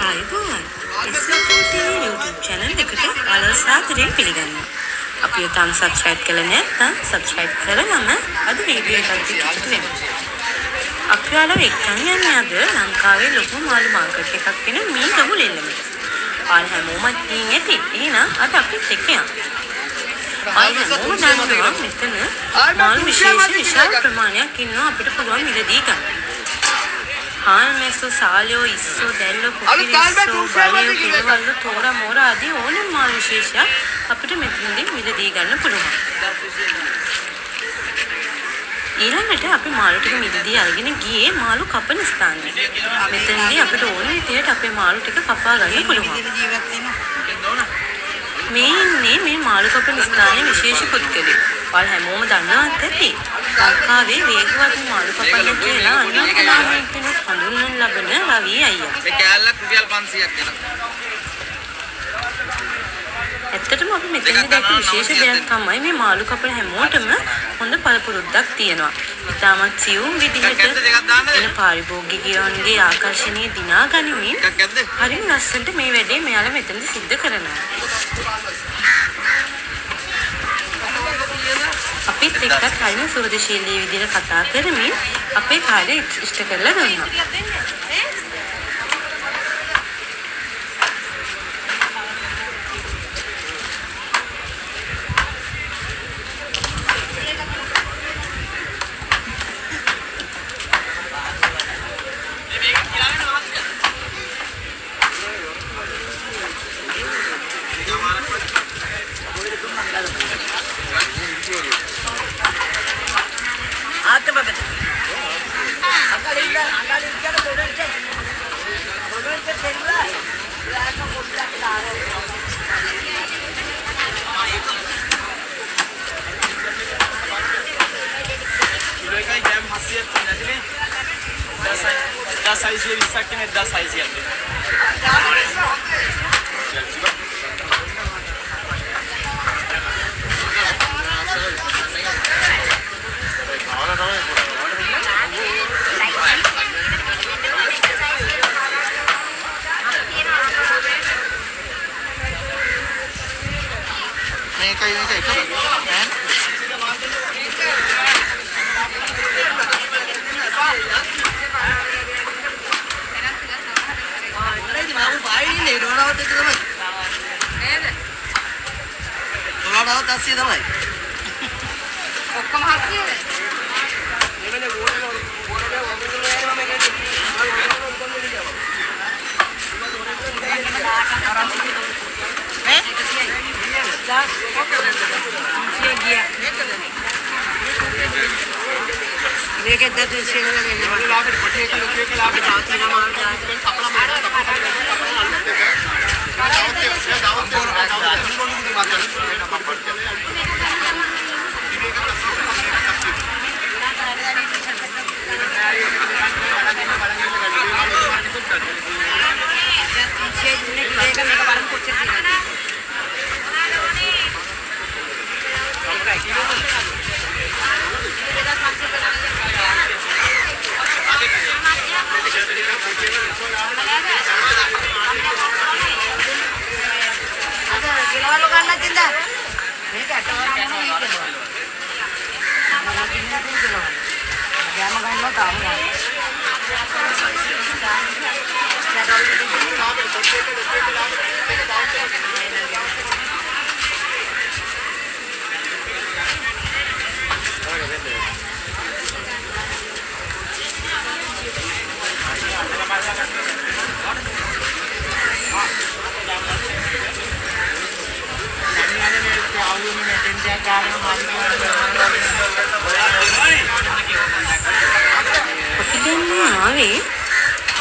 ආයුබෝවන් SLTV YouTube channel එකට ඔයාලව සාදරයෙන් පිළිගන්නවා. අපි තාම subscribe කරලා නැත්නම් subscribe කරගන්න අද වීඩියෝ එකක් එකතු වෙමු. අපි ඔයාලව එක්කන් යන්නේ අද ලංකාවේ ලොකුම මාළු මාකට් එකක් වෙන මීගමු ලෙල්ලමට. ඔයාලා හැමෝම ඉතින් ඇති. එහෙනම් අද අපිත් එක්ක යමු. ඔයාලා දන්නවා මෙතන මාළු විශාල ප්‍රමාණයක් ඉන්නවා අපිට පුළුවන් මිලදී ගන්න. हाल सालो इस्सो देल्लो कुकिरिस्सो बालियो किलवल्लो තෝරා මෝරා ආදී ඕනම මාළු විශේෂයක් අපිට මෙතනදී මිලදී ගන්න පුළුවන්. ඊළඟට අපි මාළු ටික මිලදී අරගෙන ගියේ මාළු කපන ස්ථානෙට. මෙතනදී අපිට ඕන විදිහට අපේ මාළු ටික කපා ගන්න පුළුවන්. මේ මාළු කපන ස්ථානයේ විශේෂ පුද්ගලෙක්. ඔයාලා හැමෝම දන්නවත් ඇති. ලංකාවේ වේගවත් මාළු කපන්න කියලා අන්‍යෝන්‍යයෙන් කෙනෙක් හඳුන්වන ලබන රවි අයියා. මේ කෑල්ලක් රුපියල් 500ක් දෙනවා. ඇත්තටම අපි මෙතනදී දැක්ක විශේෂ දෙයක් තමයි මේ මාළු කපන හැමෝටම හොඳ පළපුරුද්දක් තියෙනවා. ඉතාමත් සියුම් විදිහට එන පාරිභෝගිකයන්ගේ ආකර්ෂණීය දිනා ගනිමින් හරිම ලස්සනට මේ වැඩේ මෙයාලා මෙතනදී සිද්ධ කරනවා. අපිත් එක්කත් හරිම සුහදශීලී විදිහට කතා කරමින් අපේ කාර්යය ඉෂ්ට කරලා දුන්නා.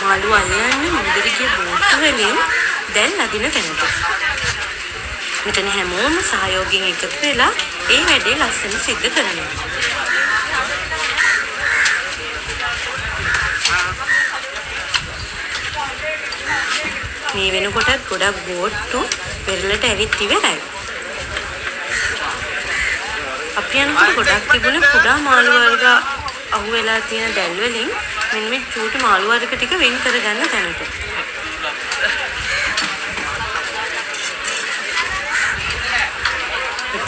මාළු අල්ලන්නේ මුදලිගේ බෝට්ටු වලින් දැන් නදින තැනට. මෙතන හැමෝම සහයෝගයෙන් එකතු වෙලා ඒ වැඩේ ලස්සන සිද්ධ කරනවා. මේ වෙනකොටත් ගොඩක් බෝට්ටු පෙරලට ඇවිත් ඉවරයි. අපි යනකොට ගොඩක් තිබුණේ කුඩා මාළු වර්ග අහුවෙලා තියෙන දැල් වලින් මෙන්න මේ චූටි මාළු වර්ග ටික වෙන් කරගන්න තැනට.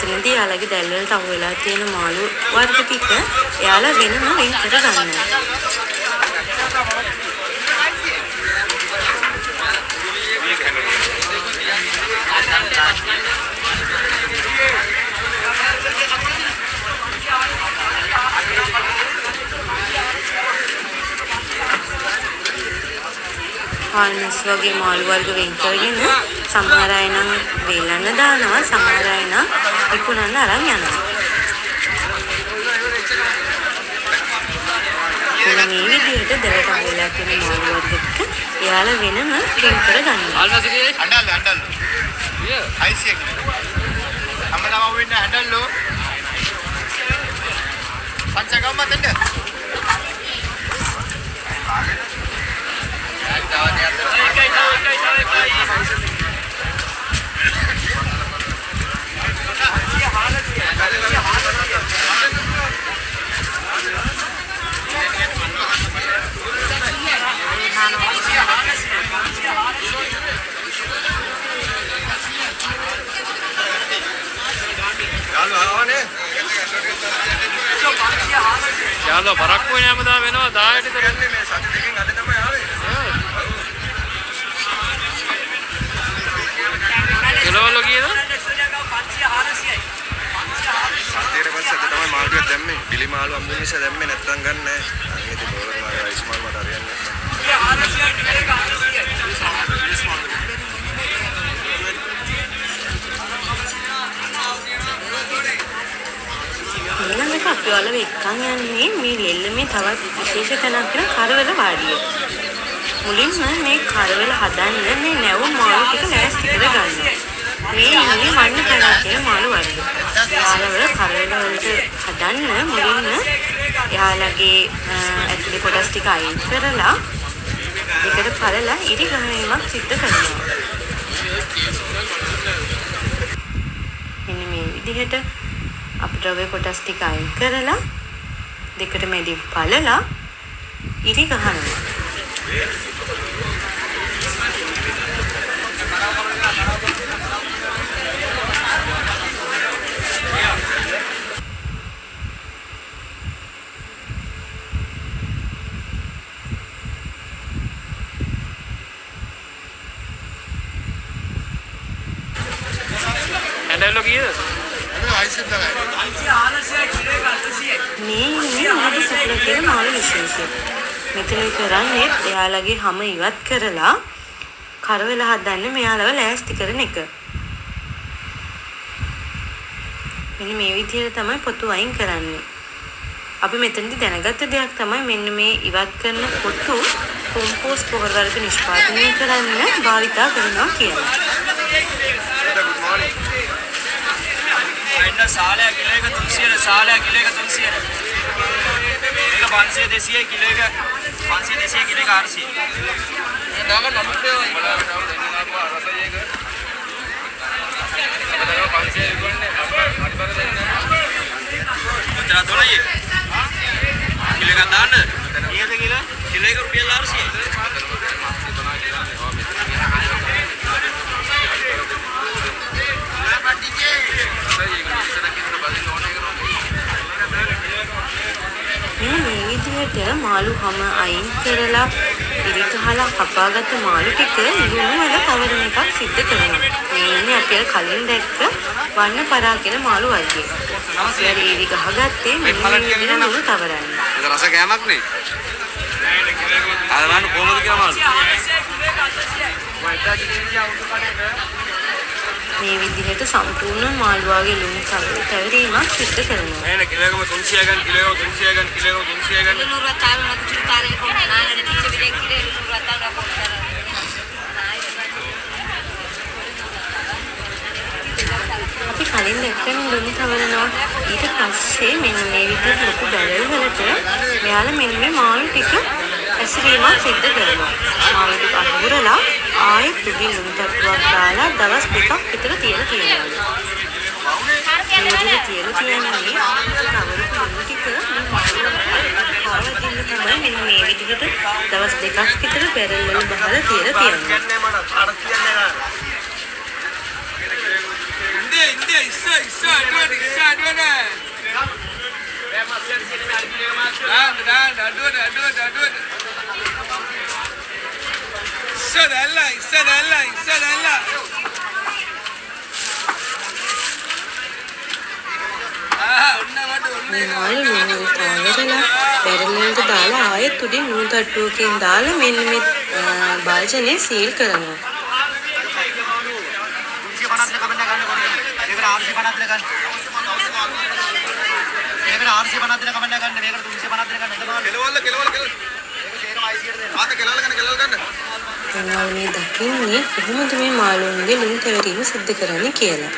මෙතනදී එයාලගේ දැල් වලට අහු වෙලා තියෙන මාළු වර්ග ටික එයාලා වෙනම වෙන් කර ගන්නවා. හාල්මස් වගේ මාළු වර්ග වෙන් කරගෙන සමහර අය නම් වේලන්න දානවා, සමහර අය නම් විකුණන්න අරන් යනවා. මේ විදිහට දැලට අහුවෙලා තියෙන මාළු වර්ග ටික එයාලා වෙනම වෙන් කර ගන්නවා. අඬල්ල. හයිසියක්. අම්මලා වෙන්න අඬල්ලෝ. පංචගම් මතෙන්ද? යාළුවා පරක්කු වෙන හැමදාම වෙනවා 10ට කරන්නේ මේ සති දෙකෙන් අද තමයි ආවේ. කිලෝවල කීයද? 500යි. සතියේ පස්සේ අද තමයි මාළු ටික දැම්මේ. පිලි මාළු අම්බුන නිසා දැම්මේ නැත්තම් ගන්න නෑ. අන්න ඉතින් බෝලර් මාළු රයිස් මාළු මට හරියන්නේ නැහැ. ඊළඟට අපි ඔයාලව එක්කන් යන්නේ මේ ලෙල්ලමේ තවත් විශේෂ තැනක් කියන කරවල වාඩිය. මුලින්ම මේ කරවල හදන්න මේ නැවුම් මාළු ටික ලෑස්ති කර ගන්නවා. මේ ඉන්නේ වන්න කරා කියන මාළු වර්ග. යාළුවල කරවල වලට හදන්න මුලින්ම යාළුවගේ ඇතුලේ කොටස් ටික අයින් කරලා ඒකට පළලා ඉරි ගහීමක් සිද්ධ කරනවා. මෙන්න මේ විදිහට අපිට ඔය කොටස් ටික අයින් කරලා දෙකට මැදි පළලා ඉරි ගහනවා. ඇඬල්ලෝ කීයද? මේ මොකද සුපුර කියන මාළු විශේෂය. මෙතන කරන්නේ එයාලගේ හැම ඉවත් කරලා කරවල හදන්න මෙයාලව ලෑස්ති කරන එක. මෙන්න මේ විදිහට තමයි පොතු වයින් කරන්නේ. අපි මෙතනදී දැනගත්ත දෙයක් තමයි මෙන්න මේ ඉවත් කරන පොතු කොම්පෝස්ට් පොහොර වර්ග නිෂ්පාදනය කරන්න භාවිතා කරනවා කියලා. අන්න සාලය කිලෝ එක 300 සාලය කිලෝ එක 300 මේක 500 200 කිලෝ එක 500 200 කිලෝ එක 400 මේ දාග නම්බර් එක බලන්න දෙන්නාපුවා රසය එක අපිට 500 ඉක්වන්නේ හරි බර දෙන්න ඔතන තොලයි කිලෝ එකක් දාන්න කීයද කියලා කිලෝ එක රුපියල් 400යි මේ විදිහට මාළු හැම අයින් කරලා ඉරි ගහලා කපාගත්ත මාළු ටික ලුණු වල කවරන එකක් සිද්ධ කරනවා. මේ ඉන්නේ අපි කලින් දැක්ක වන්න පරා කියන මාළු වර්ගය. ඉතින් ඉරි ගහගත්තේ මෙන්න මේ ලුණු තවරන්නේ. ඒක රස කෑමක් නේ. අර වන්න කොහොමද කියලා මාළු. මේ විදිහට සම්පූර්ණ මාළුවාගේ ලුණු තැවරීමක් සිද්ධ කරනවා. නෑ කිලෝ එකම 300 ගන්න කිලෝ එක 300 ගන්න කිලෝ එක 300 ගන්න ලුණු රතාල මත චුරිකාරේ කොහොමද ආනන්ද කිච්ච විදිහේ කිලෝ ලුණු රතාල කොහොමද අපි කලින් දැක්කම ලුණු තවරනවා. ඊට පස්සේ මෙන්න මේ විදිහට ලොකු බැරල් වලට මෙයාලා මෙන්න මේ මාළු ටික ඇසිරීමක් සිද්ධ කරනවා. මාළු ටික අහුරලා ආයෙත් පුඩි ලුණු තට්ටුවක් දාලා දවස් දෙකක් විතර තියලා තියෙනවා. මේ විදිහට තියලා තියන්නේ තවරපු ලුණු ටික මේ මාළු වලට තමයි මෙන්න මේ විදිහට දවස් දෙකක් විතර බැරල් වල බහලා තියලා තියෙනවා. ඉන්දිය ඉස්සා මේ මාළු ලුණු කාරලා බැරල් වලට දාලා ආයෙත් උඩින් ලුණු තට්ටුවකින් දාලා මෙන්න මේ භාජනය සීල් කරනවා. 350 කමෙන්ට් ගන්න කොහොමද? ඒකට 450 දෙන ගන්න. ඒකට 450 දෙන කමෙන්ට් ගන්න. මේකට 350 දෙන ගන්න. කෙලවල ඒක තේරම IC-ට දෙන්න. ආත කෙලවල ගන්න. ඔයාලා මේ දකින්නේ කොහොමද මේ මාළුන්ගේ ලුණු තැවරීම සිද්ධ කරන්නේ කියලා.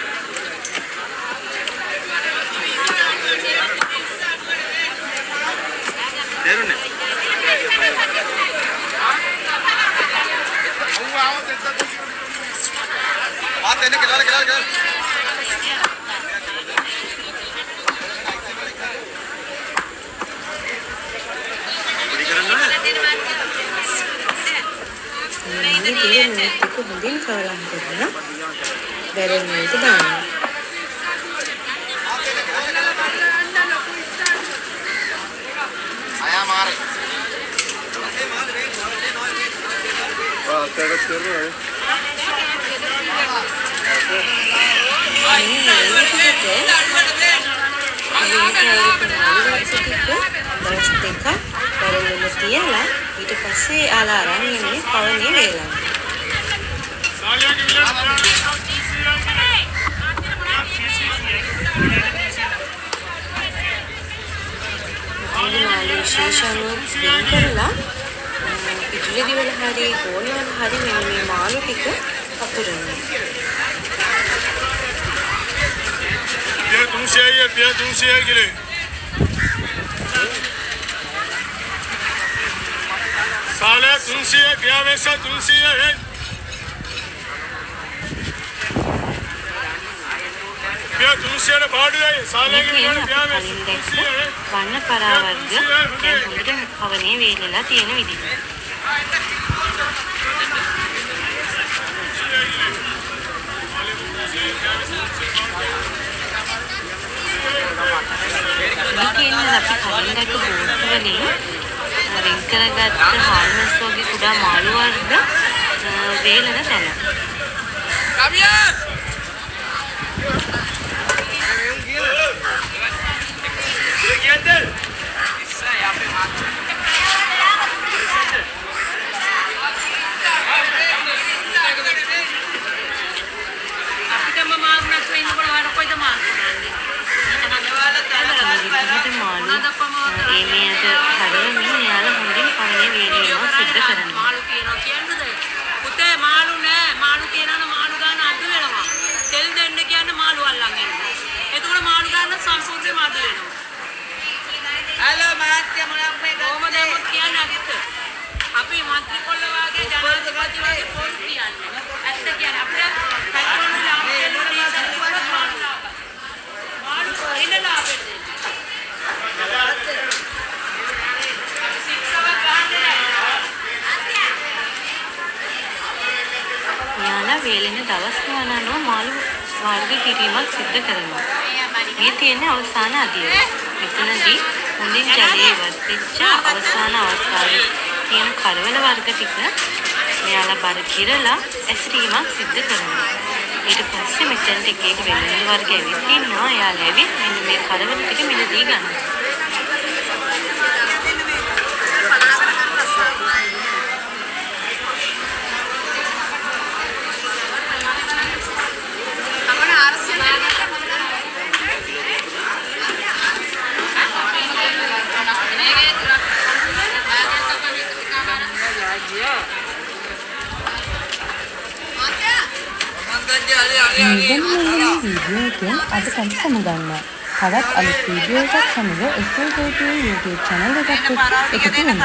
තේරුණේ? ආත එන්න කෙලවල. මේක හොඳින් කලම් කරලා බැරල් වලට දානවා. අයා මාරේ. දවස් දෙකක් බැරල් වල තියලා ඊට පස්සේ ආලා අරන් ඉන්නේ පවනේ වේලන්න. විශේෂණු වෙන් කරලා ඉඩලි දිවල හරි ගෝනි වල හරි මේ මාළු ටික වතුරනවා. ये तुमसे है गिरे साले तुमसे है क्या वैसा तुमसे है क्या तुमसे है बाढ़ गए साले के लिए क्या वैसा तुमसे है වන්න පරා වර්ග දැන් හොඳට පවනේ වේලලා තියෙන විදිහ. මේකෙන් අපි කලින් දැක්ක බෝට් වලින් වෙන් කරගත්ත හාල්මස් වගේ කුඩා මාළු වර්ග වේලන තැන. අපි මන්ත්‍රී කොල්ල වාගේ ජනාධිපති වාගේ පොඩි කියන්නේ. ඇත්ත කියන්නේ අපිට පැට්‍රෝල් ලාභ මාළු ඉන්න ලාභ යාලා වේලෙන දවස් ගණනව මාළු වර්ග කිරීමක් සිදු කරනවා. මේ තියෙන අවසාන අදියර. මෙතනදී හොඳින් ජලයේ ඉවත් වෙච්ච අවසාන අවස්ථාවේ තියෙන කරවල වර්ග ටික මෙයාලා බර කිරලා ඇසිරීමක් සිදු කරනවා. ඊට පස්සේ මෙතනට එක එක වෙලෙන වර්ග ඇවිත් ඉන්නවා. එයාලා ඇවිත් මෙන්න මේ කරවල ටික මිලදී ගන්නවා. වීඩියෝ එකෙන් අද කන්ට සමුගන්නවා. තවත් අලුත් වීඩියෝ එකක් සමග SLKTV YouTube channel එකත් එක්ක එකතු වෙන්න.